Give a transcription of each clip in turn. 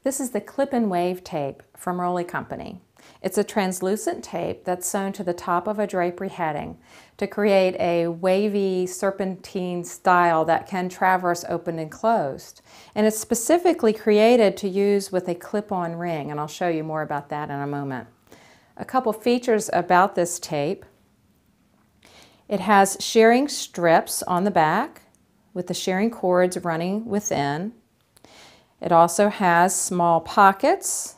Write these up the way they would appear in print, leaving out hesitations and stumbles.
This is the clip and wave tape from Rowley Company. It's a translucent tape that's sewn to the top of a drapery heading to create a wavy serpentine style that can traverse open and closed. And it's specifically created to use with a clip-on ring, and I'll show you more about that in a moment. A couple features about this tape. It has shearing strips on the back with the shearing cords running within. It also has small pockets.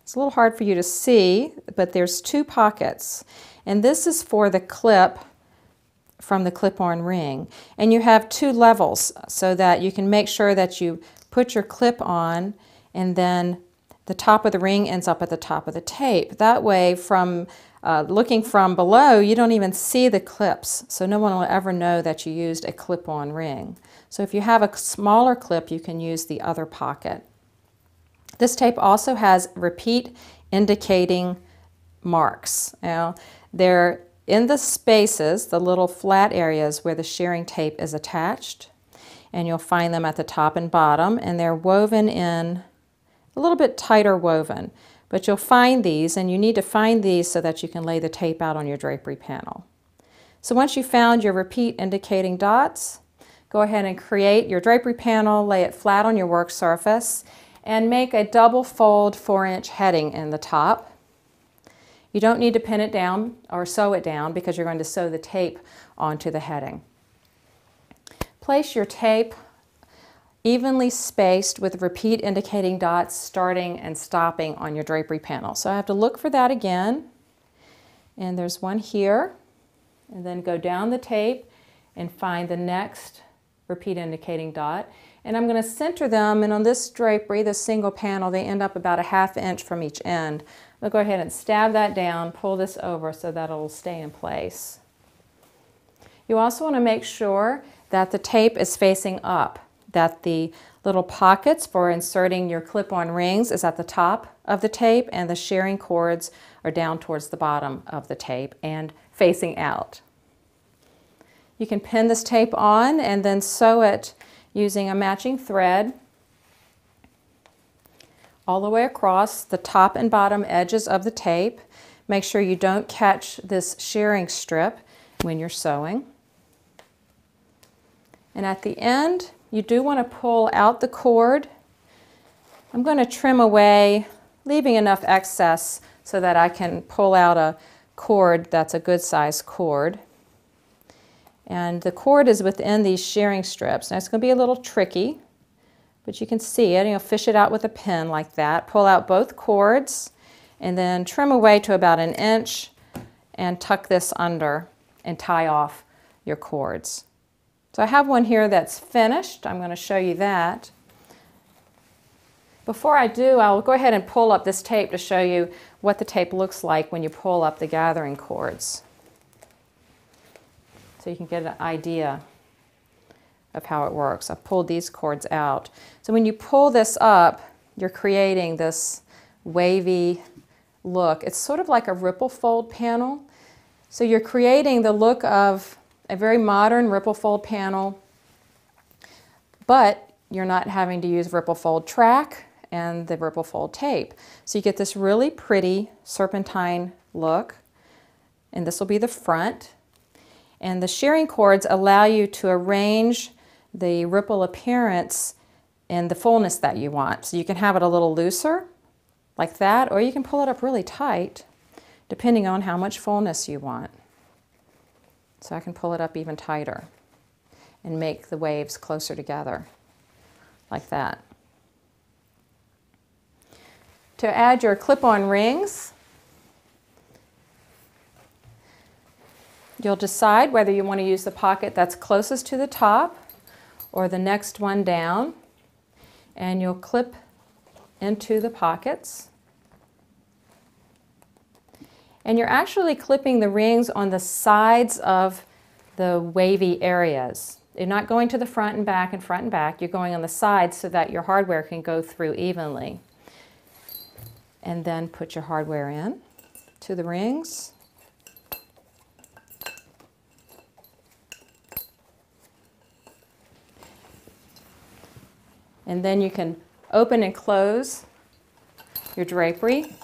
It's a little hard for you to see, but there's 2 pockets. And this is for the clip from the clip-on ring. And you have 2 levels so that you can make sure that you put your clip on and then the top of the ring ends up at the top of the tape. That way, from looking from below, you don't even see the clips, so no one will ever know that you used a clip-on ring. So if you have a smaller clip, you can use the other pocket. This tape also has repeat indicating marks. Now, they're in the spaces, the little flat areas where the shearing tape is attached, and you'll find them at the top and bottom, and they're woven in a little bit tighter woven. But you'll find these, and you need to find these so that you can lay the tape out on your drapery panel. So once you've found your repeat indicating dots, go ahead and create your drapery panel, lay it flat on your work surface, and make a double fold 4-inch heading in the top. You don't need to pin it down or sew it down because you're going to sew the tape onto the heading. Place your tape evenly spaced with repeat indicating dots starting and stopping on your drapery panel. So I have to look for that again, and there's one here, and then go down the tape and find the next repeat indicating dot. And I'm going to center them, and on this drapery, this single panel, they end up about a 1/2 inch from each end. I'll go ahead and stab that down, pull this over so that it'll stay in place. You also want to make sure that the tape is facing up, that the little pockets for inserting your clip-on rings is at the top of the tape and the shearing cords are down towards the bottom of the tape and facing out. You can pin this tape on and then sew it using a matching thread all the way across the top and bottom edges of the tape. Make sure you don't catch this shearing strip when you're sewing. And at the end, you do want to pull out the cord. I'm going to trim away, leaving enough excess so that I can pull out a cord that's a good size cord. And the cord is within these shearing strips. Now it's going to be a little tricky, but you can see it. You'll fish it out with a pin like that. Pull out both cords and then trim away to about 1 inch and tuck this under and tie off your cords. So I have one here that's finished. I'm going to show you that. Before I do, I'll go ahead and pull up this tape to show you what the tape looks like when you pull up the gathering cords, so you can get an idea of how it works. I've pulled these cords out. So when you pull this up, you're creating this wavy look. It's sort of like a ripple fold panel. So you're creating the look of a very modern ripple fold panel, but you're not having to use ripple fold track and the ripple fold tape. So you get this really pretty serpentine look, and this will be the front. And the shearing cords allow you to arrange the ripple appearance in the fullness that you want. So you can have it a little looser, like that, or you can pull it up really tight, depending on how much fullness you want. So I can pull it up even tighter and make the waves closer together, like that. To add your clip-on rings, you'll decide whether you want to use the pocket that's closest to the top or the next one down, and you'll clip into the pockets. And you're actually clipping the rings on the sides of the wavy areas. You're not going to the front and back and front and back. You're going on the sides so that your hardware can go through evenly. And then put your hardware in to the rings. And then you can open and close your drapery.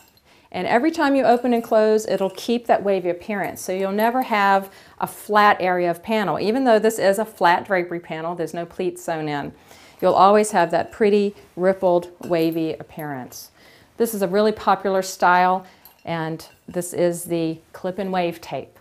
And every time you open and close, it'll keep that wavy appearance. So you'll never have a flat area of panel. Even though this is a flat drapery panel, there's no pleats sewn in, you'll always have that pretty rippled wavy appearance. This is a really popular style, and this is the clip and wave tape.